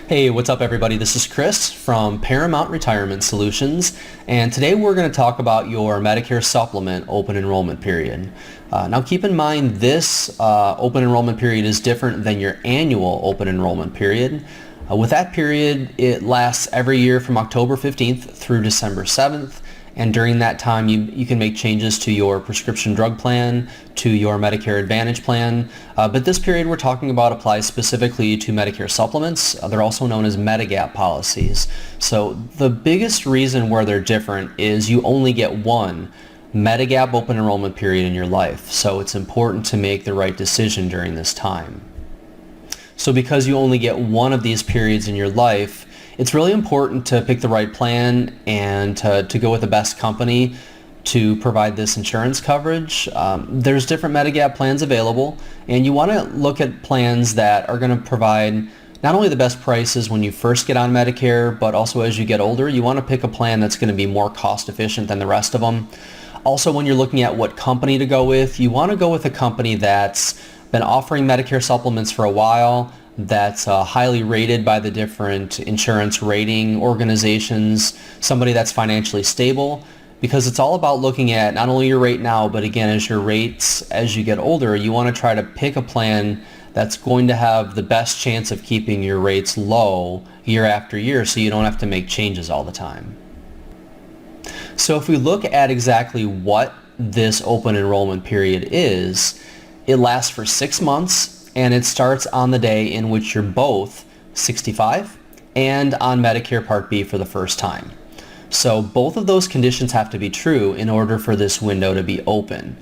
Hey, what's up everybody? This is Chris from Paramount Retirement Solutions, and today we're going to talk about your Medicare supplement open enrollment period. Now keep in mind this open enrollment period is different than your annual open enrollment period. With that period, it lasts every year from October 15th through December 7th. And during that time, you can make changes to your prescription drug plan, to your Medicare Advantage plan. But this period we're talking about applies specifically to Medicare supplements. They're also known as Medigap policies. So the biggest reason where they're different is you only get one Medigap open enrollment period in your life. So it's important to make the right decision during this time. So because you only get one of these periods in your life, it's really important to pick the right plan and to go with the best company to provide this insurance coverage. There's different Medigap plans available, and you want to look at plans that are going to provide not only the best prices when you first get on Medicare, but also as you get older. You want to pick a plan that's going to be more cost efficient than the rest of them. Also, when you're looking at what company to go with, you want to go with a company that's been offering Medicare supplements for a while, that's highly rated by the different insurance rating organizations, somebody that's financially stable, because it's all about looking at not only your rate now, but again, as your rates, as you get older, you want to try to pick a plan that's going to have the best chance of keeping your rates low year after year so you don't have to make changes all the time. So if we look at exactly what this open enrollment period is, it lasts for 6 months. And it starts on the day in which you're both 65 and on Medicare Part B for the first time. So both of those conditions have to be true in order for this window to be open.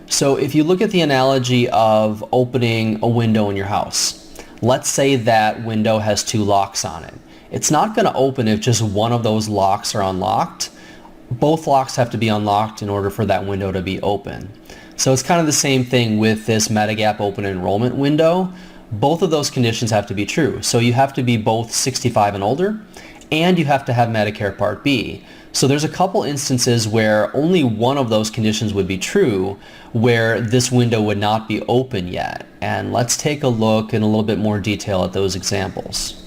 So if you look at the analogy of opening a window in your house, let's say that window has 2 locks on it. It's not going to open if just one of those locks are unlocked. Both locks have to be unlocked in order for that window to be open. So it's kind of the same thing with this Medigap open enrollment window. Both of those conditions have to be true. So you have to be both 65 and older, and you have to have Medicare Part B. So there's a couple instances where only one of those conditions would be true, where this window would not be open yet. And let's take a look in a little bit more detail at those examples.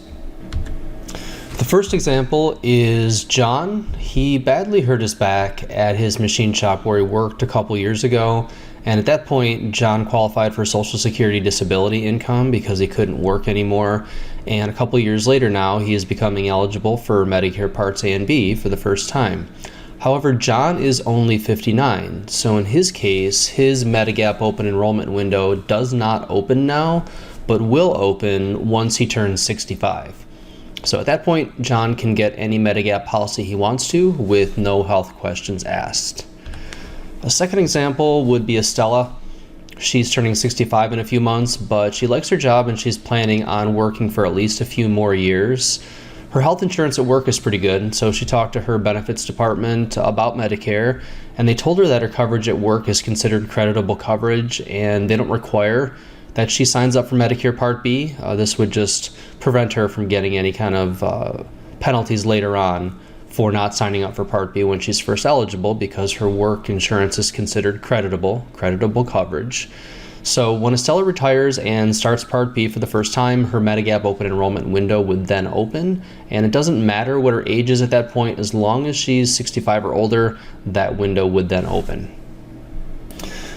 The first example is John. He badly hurt his back at his machine shop where he worked a couple years ago, and at that point John qualified for Social Security disability income because he couldn't work anymore, and a couple years later now he is becoming eligible for Medicare Parts A and B for the first time. However, John is only 59, so in his case his Medigap open enrollment window does not open now, but will open once he turns 65. So at that point, John can get any Medigap policy he wants to with no health questions asked. A second example would be Estella. She's turning 65 in a few months, but she likes her job and she's planning on working for at least a few more years. Her health insurance at work is pretty good, so she talked to her benefits department about Medicare, and they told her that her coverage at work is considered creditable coverage and they don't require that she signs up for Medicare Part B. This would just prevent her from getting any kind of penalties later on for not signing up for Part B when she's first eligible, because her work insurance is considered creditable coverage. So when Estella retires and starts Part B for the first time, her Medigap open enrollment window would then open, and it doesn't matter what her age is at that point, as long as she's 65 or older, that window would then open.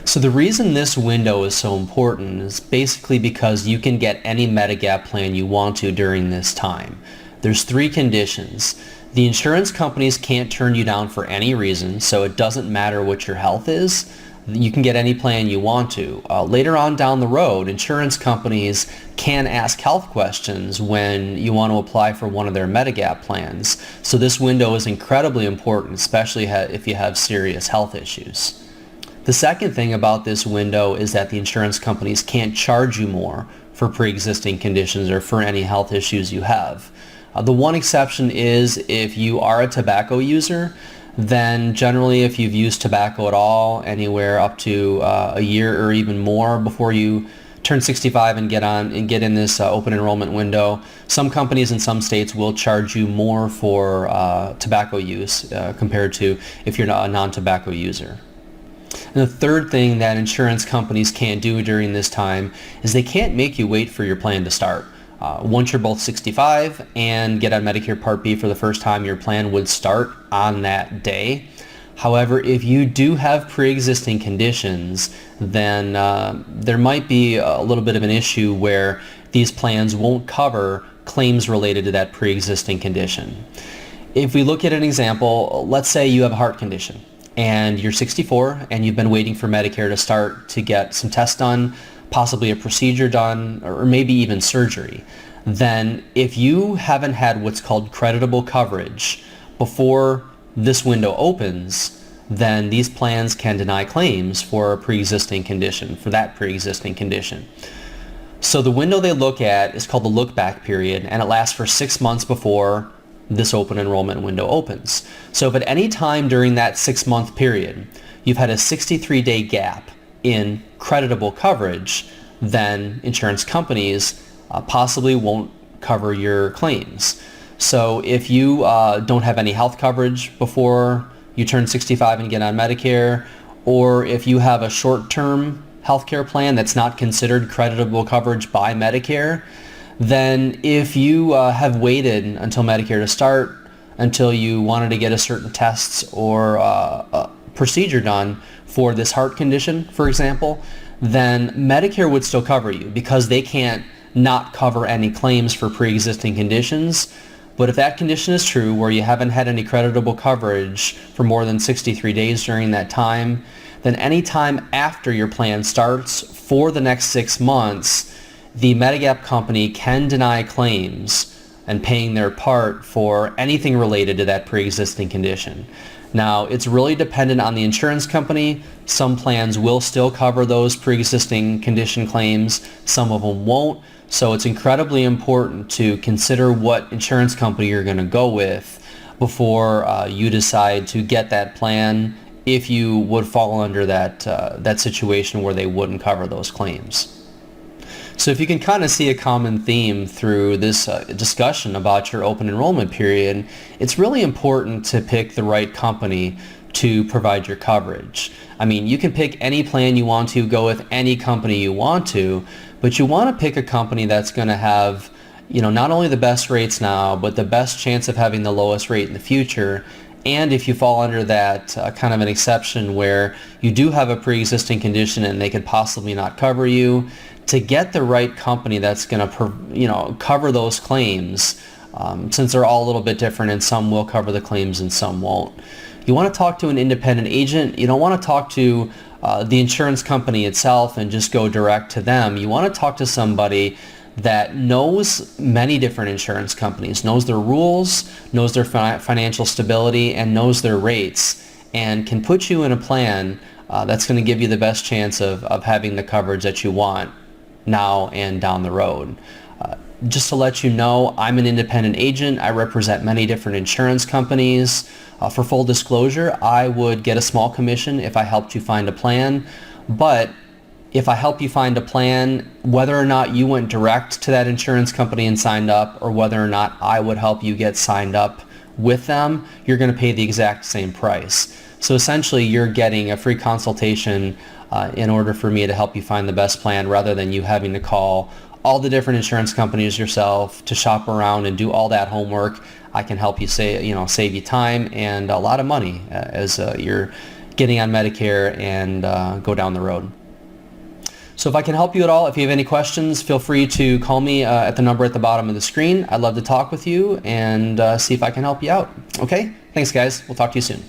So the reason this window is so important is basically because you can get any Medigap plan you want to during this time. There's 3 conditions. The insurance companies can't turn you down for any reason, so it doesn't matter what your health is. You can get any plan you want to. Later on down the road, insurance companies can ask health questions when you want to apply for one of their Medigap plans. So this window is incredibly important, especially if you have serious health issues. The second thing about this window is that the insurance companies can't charge you more for pre-existing conditions or for any health issues you have. The one exception is if you are a tobacco user, then generally if you've used tobacco at all, anywhere up to a year or even more before you turn 65 and get in this open enrollment window, some companies in some states will charge you more for tobacco use compared to if you're not a non-tobacco user. And the third thing that insurance companies can't do during this time is they can't make you wait for your plan to start. Once you're both 65 and get on Medicare Part B for the first time, your plan would start on that day. However, if you do have pre-existing conditions, then there might be a little bit of an issue where these plans won't cover claims related to that pre-existing condition. If we look at an example, let's say you have a heart condition and you're 64 and you've been waiting for Medicare to start to get some tests done, possibly a procedure done, or maybe even surgery. Then if you haven't had what's called creditable coverage before this window opens, then these plans can deny claims for a pre-existing condition, for that pre-existing condition. So the window they look at is called the look back period, and it lasts for 6 months before this open enrollment window opens. So if at any time during that 6-month period you've had a 63-day gap in creditable coverage, then insurance companies possibly won't cover your claims. So if you don't have any health coverage before you turn 65 and get on Medicare, or if you have a short-term healthcare plan that's not considered creditable coverage by Medicare, then if you have waited until Medicare to start, until you wanted to get a certain tests or a procedure done for this heart condition, for example, then Medicare would still cover you because they can't not cover any claims for pre-existing conditions. But if that condition is true, where you haven't had any creditable coverage for more than 63 days during that time, then any time after your plan starts for the next 6 months, the Medigap company can deny claims and paying their part for anything related to that pre-existing condition. Now, it's really dependent on the insurance company. Some plans will still cover those pre-existing condition claims, some of them won't. So it's incredibly important to consider what insurance company you're going to go with before you decide to get that plan, if you would fall under that situation where they wouldn't cover those claims. So if you can kind of see a common theme through this discussion about your open enrollment period, it's really important to pick the right company to provide your coverage. I mean, you can pick any plan you want to, go with any company you want to, but you want to pick a company that's going to have, not only the best rates now, but the best chance of having the lowest rate in the future. And if you fall under that kind of an exception where you do have a pre-existing condition and they could possibly not cover you, to get the right company that's going to cover those claims, since they're all a little bit different and some will cover the claims and some won't. You want to talk to an independent agent. You don't want to talk to the insurance company itself and just go direct to them. You want to talk to somebody that knows many different insurance companies, knows their rules, knows their financial stability, and knows their rates, and can put you in a plan that's going to give you the best chance of having the coverage that you want now and down the road. Just to let you know, I'm an independent agent. I represent many different insurance companies. For full disclosure, I would get a small commission if I helped you find a plan, but if I help you find a plan, whether or not you went direct to that insurance company and signed up, or whether or not I would help you get signed up with them, you're going to pay the exact same price. So essentially, you're getting a free consultation in order for me to help you find the best plan, rather than you having to call all the different insurance companies yourself to shop around and do all that homework. I can help you save you time and a lot of money as you're getting on Medicare and go down the road. So if I can help you at all, if you have any questions, feel free to call me at the number at the bottom of the screen. I'd love to talk with you and see if I can help you out. Okay? Thanks, guys. We'll talk to you soon.